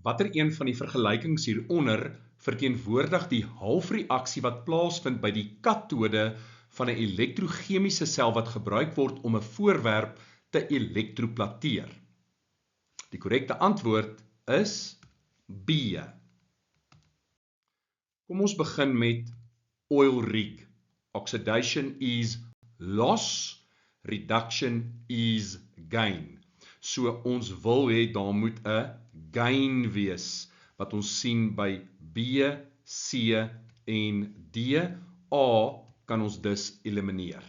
Watter een van die vergelykings hieronder verteenwoordig die halfreaksie wat plaasvind by die katode van 'n elektrochemiese sel wat gebruik word om 'n voorwerp te elektroplateer? Die korrekte antwoord is B. Kom ons begin met oil rig. Oxidation is loss, reduction is gain. So ons wil hê daar moet 'n gain wees, wat ons sien by B, C en D. A kan ons dus elimineer.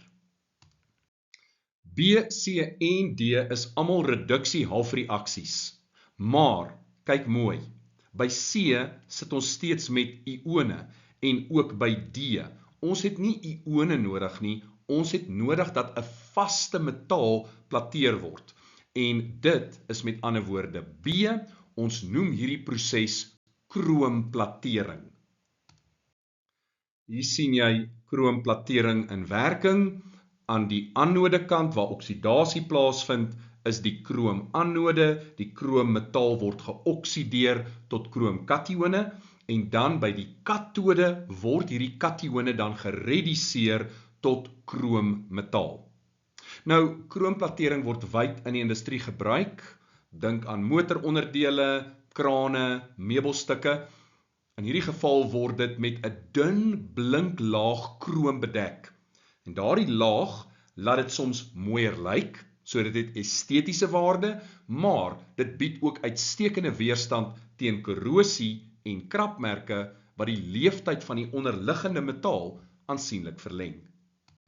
B, C en D is almal reduksie halfreaksies. Maar, kyk mooi, by C sit ons steeds met ione en ook by D. Ons het nie ione nodig nie, ons het nodig dat 'n vaste metaal plateer word. En dit is met ander woorde B, ons noem hierdie proses kroomplatering. Hier sien jy kroomplatering in werking. Aan die anodekant waar oksidasie plaasvind, is die kroomanode, die kroommetaal word geoksideer tot kroomkatione, en dan by die katode word hierdie katione dan gereduseer tot kroommetaal. Nou, kroomplatering word wyd in die industrie gebruik. Dink aan motoronderdele, krane, meubelstukke. In hierdie geval word dit met 'n dun blinklaag kroom bedek. En daardie laag laat dit soms mooier lyk, so dit het estetiese waarde, maar dit bied ook uitstekende weerstand teen korrosie en krapmerke wat die leeftyd van die onderliggende metaal aansienlik verleng.